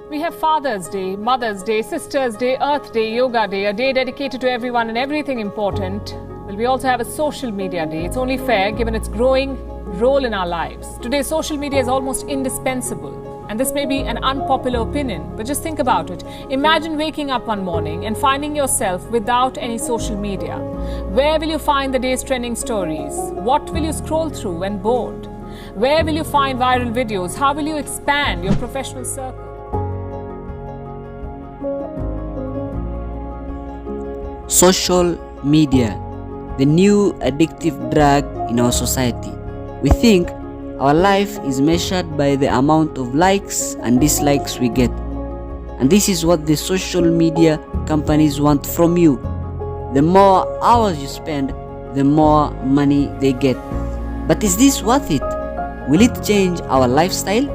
We have Father's Day, Mother's Day, Sister's Day, Earth Day, Yoga Day, a day dedicated to everyone and everything important. Well, we also have a social media day. It's only fair given its growing role in our lives. Today, social media is almost indispensable. And this may be an unpopular opinion, but just think about it. Imagine waking up one morning and finding yourself without any social media. Where will you find the day's trending stories? What will you scroll through when bored? Where will you find viral videos? How will you expand your professional circle? Social media, the new addictive drug in our society. We think our life is measured by the amount of likes and dislikes we get. And this is what the social media companies want from you. The more hours you spend, the more money they get. But is this worth it? Will it change our lifestyle?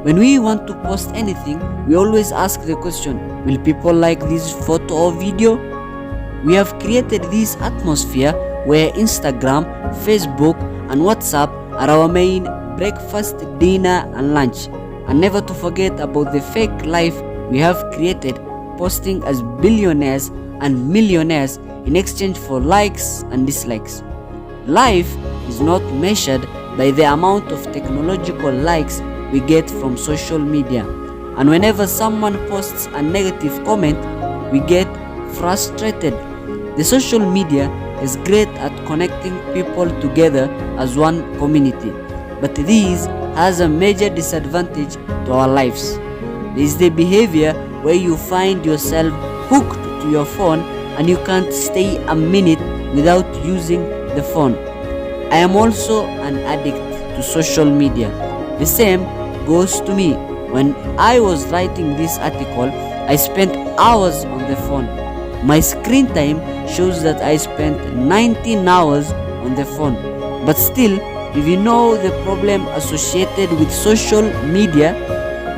When we want to post anything, we always ask the question, will people like this photo or video? We have created this atmosphere where Instagram, Facebook, and WhatsApp are our main breakfast, dinner, and lunch. And never to forget about the fake life we have created, posting as billionaires and millionaires in exchange for likes and dislikes. Life is not measured by the amount of technological likes we get from social media. And whenever someone posts a negative comment, we get frustrated. The social media is great at connecting people together as one community, but this has a major disadvantage to our lives. There is the behavior where you find yourself hooked to your phone and you can't stay a minute without using the phone. I am also an addict to social media. The same goes to me. When I was writing this article, I spent hours on the phone. My screen time shows that I spent 19 hours on the phone. But still, if you know the problem associated with social media,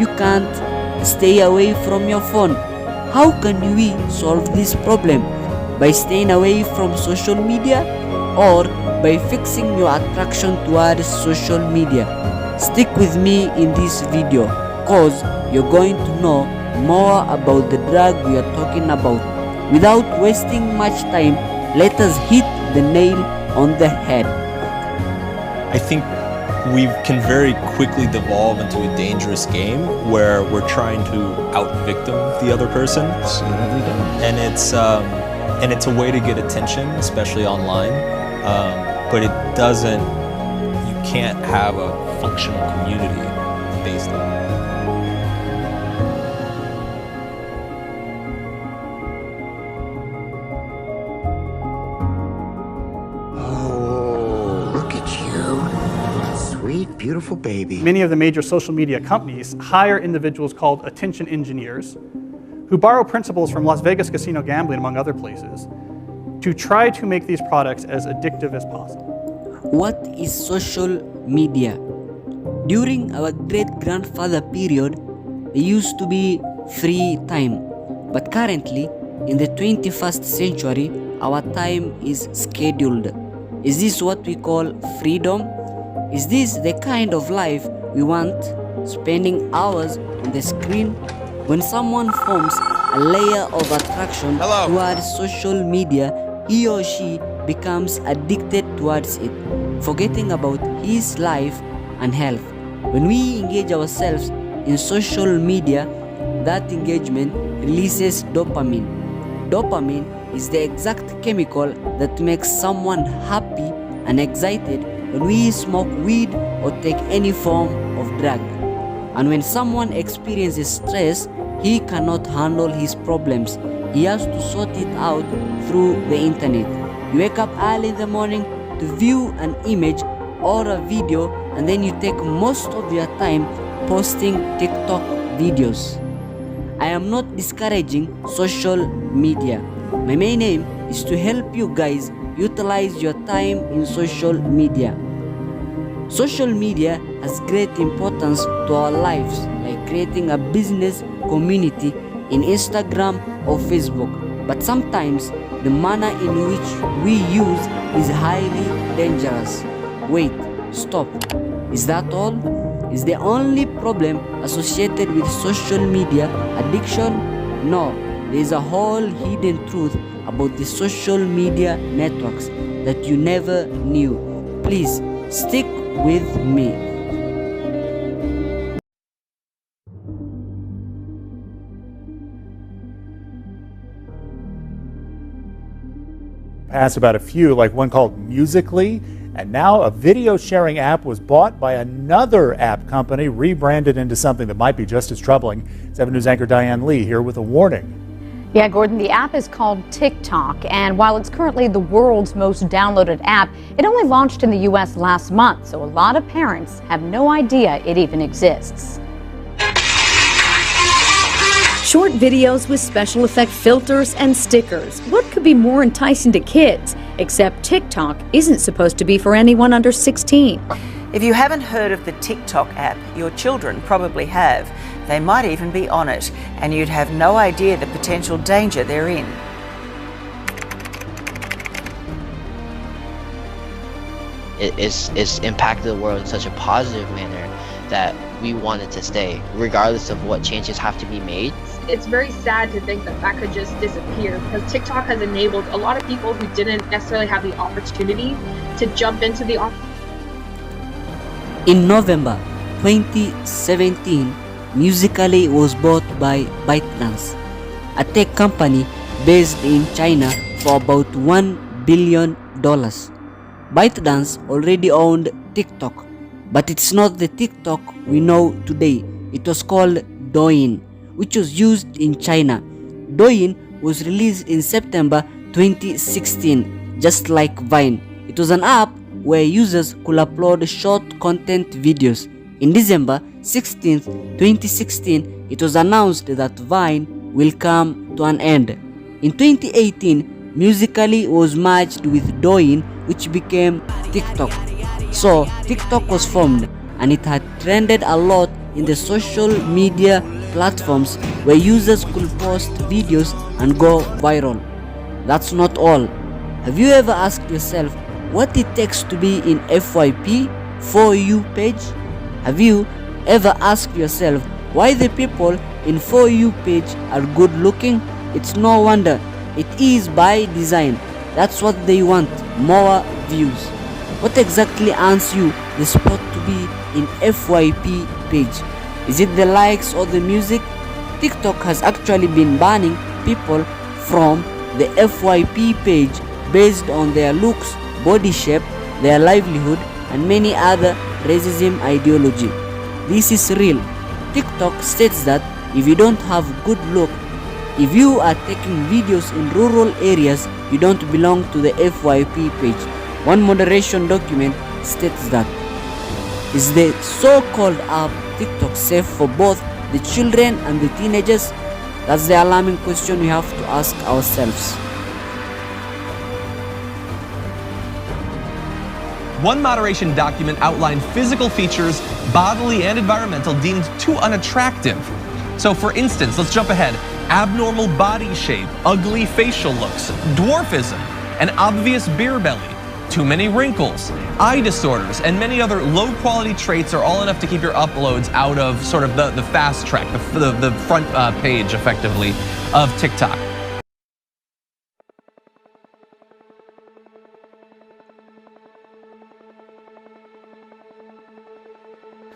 you can't stay away from your phone. How can we solve this problem? By staying away from social media or by fixing your attraction towards social media? Stick with me in this video cause you're going to know more about the drug we are talking about. Without wasting much time, let us hit the nail on the head. I think we can very quickly devolve into a dangerous game where we're trying to out-victim the other person. And it's a way to get attention, especially online. But it doesn't, you can't have a functional community based on it. Sweet, beautiful baby. Many of the major social media companies hire individuals called attention engineers who borrow principles from Las Vegas casino gambling, among other places, to try to make these products as addictive as possible. What is social media? During our great-grandfather period, there used to be free time. But currently, in the 21st century, our time is scheduled. Is this what we call freedom? Is this the kind of life we want? Spending hours on the screen? When someone forms a layer of attraction towards social media, he or she becomes addicted towards it, forgetting about his life and health. When we engage ourselves in social media, that engagement releases dopamine. Dopamine is the exact chemical that makes someone happy and excited when we smoke weed or take any form of drug. And when someone experiences stress, he cannot handle his problems. He has to sort it out through the internet. You wake up early in the morning to view an image or a video, and then you take most of your time posting TikTok videos. I am not discouraging social media. My main aim is to help you guys utilize your time in social media. Social media has great importance to our lives, like creating a business community in Instagram or Facebook. But sometimes the manner in which we use is highly dangerous. Wait, stop. Is that all? is the only problem associated with social media addiction? No, there is a whole hidden truth about the social media networks that you never knew. Please stick with me. Past about a few, like one called Musical.ly, and now a video sharing app was bought by another app company, rebranded into something that might be just as troubling. 7 News anchor Diane Lee here with a warning. Yeah, Gordon, the app is called TikTok, and while it's currently the world's most downloaded app, it only launched in the U.S. last month, so a lot of parents have no idea it even exists. Short videos with special effect filters and stickers. What could be more enticing to kids? Except TikTok isn't supposed to be for anyone under 16. If you haven't heard of the TikTok app, your children probably have. They might even be on it, and you'd have no idea the potential danger they're in. It's impacted the world in such a positive manner that we want it to stay, regardless of what changes have to be made. It's very sad to think that that could just disappear, because TikTok has enabled a lot of people who didn't necessarily have the opportunity to jump into the In November 2017, Musical.ly was bought by ByteDance, a tech company based in China, for about $1 billion. ByteDance already owned TikTok, but it's not the TikTok we know today. It was called Douyin, which was used in China. Douyin was released in September 2016, just like Vine. It was an app where users could upload short content videos. In December 16, 2016, it was announced that Vine will come to an end. In 2018, Musical.ly was merged with Douyin, which became TikTok. So TikTok was formed, and it had trended a lot in the social media platforms where users could post videos and go viral. That's not all. Have you ever asked yourself what it takes to be in FYP For You page? Have you ever asked yourself why the people in For You page are good looking? It's no wonder. It is by design. That's what they want, more views. What exactly earns you the spot to be in FYP page? Is it the likes or the music? TikTok has actually been banning people from the FYP page based on their looks, body shape, their livelihood, and many other racism ideology. This is real. TikTok states that if you don't have good look, if you are taking videos in rural areas, you don't belong to the FYP page. One moderation document states that. Is the so-called app TikTok safe for both the children and the teenagers? That's the alarming question we have to ask ourselves. One moderation document outlined physical features, bodily and environmental, deemed too unattractive. So for instance, let's jump ahead. Abnormal body shape, ugly facial looks, dwarfism, an obvious beer belly, too many wrinkles, eye disorders, and many other low-quality traits are all enough to keep your uploads out of sort of the fast track, the front page, effectively, of TikTok.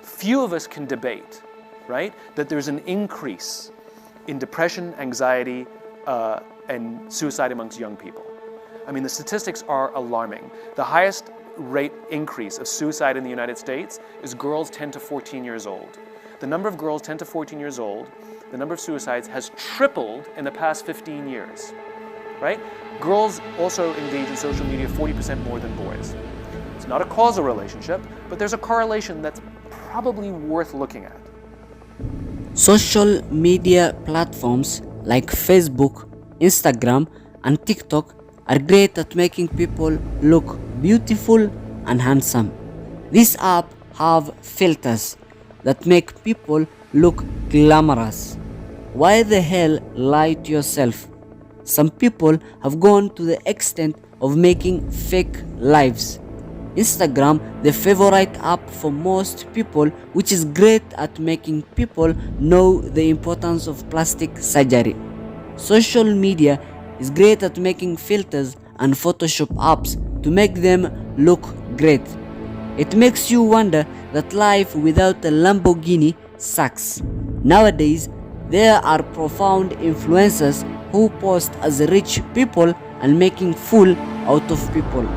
Few of us can debate, right, that there's an increase in depression, anxiety, and suicide amongst young people. I mean, the statistics are alarming. The highest rate increase of suicide in the United States is girls 10 to 14 years old. The number of girls 10 to 14 years old, the number of suicides has tripled in the past 15 years, right? Girls also engage in social media 40% more than boys. It's not a causal relationship, but there's a correlation that's probably worth looking at. Social media platforms like Facebook, Instagram, and TikTok are great at making people look beautiful and handsome. These apps have filters that make people look glamorous. Why the hell lie to yourself? Some people have gone to the extent of making fake lives. Instagram, the favorite app for most people, which is great at making people know the importance of plastic surgery. Social media is great at making filters and Photoshop apps to make them look great. It makes you wonder that life without a Lamborghini sucks. Nowadays, there are profound influencers who post as rich people and making fool out of people,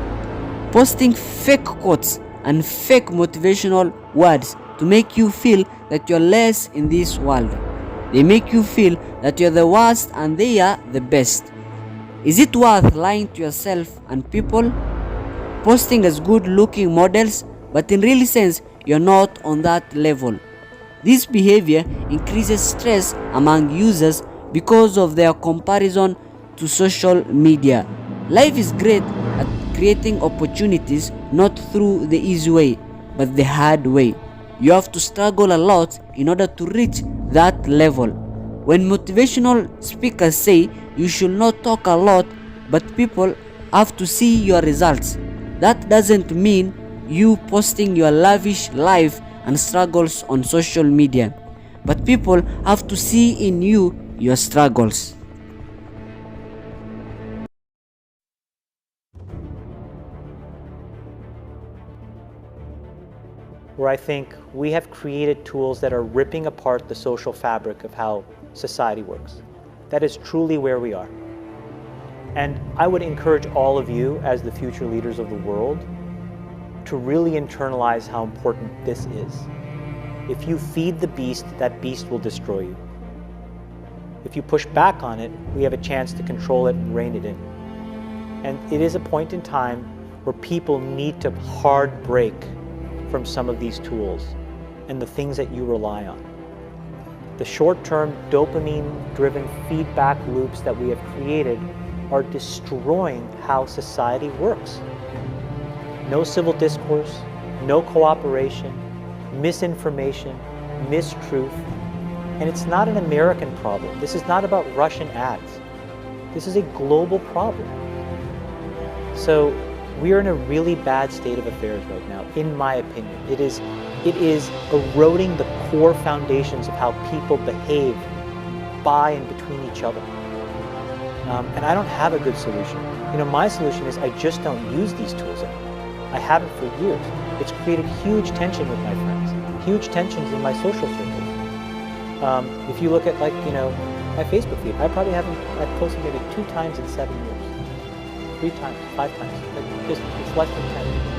posting fake quotes and fake motivational words to make you feel that you're less in this world. They make you feel that you're the worst and they are the best. Is it worth lying to yourself and people? Posting as good looking models, but in real sense, you're not on that level. This behavior increases stress among users because of their comparison to social media. Life is great at creating opportunities not through the easy way, but the hard way. You have to struggle a lot in order to reach that level. When motivational speakers say you should not talk a lot, but people have to see your results, that doesn't mean you posting your lavish life and struggles on social media, but people have to see in you your struggles. Where I think we have created tools that are ripping apart the social fabric of how society works. That is truly where we are. And I would encourage all of you as the future leaders of the world to really internalize how important this is. If you feed the beast, that beast will destroy you. If you push back on it, we have a chance to control it and rein it in. And it is a point in time where people need to hard break from some of these tools and the things that you rely on. The short-term dopamine-driven feedback loops that we have created are destroying how society works. No civil discourse, no cooperation, misinformation, mistruth. And it's not an American problem. This is not about Russian ads. This is a global problem. So we are in a really bad state of affairs right now, in my opinion. It is eroding the core foundations of how people behave by and between each other. And I don't have a good solution. My solution is I just don't use these tools anymore. I haven't for years. It's created huge tension with my friends, huge tensions in my social circles. If you look at my Facebook feed, I've posted maybe 2 times in 7 years. 3 times, 5 times. It's less than 10.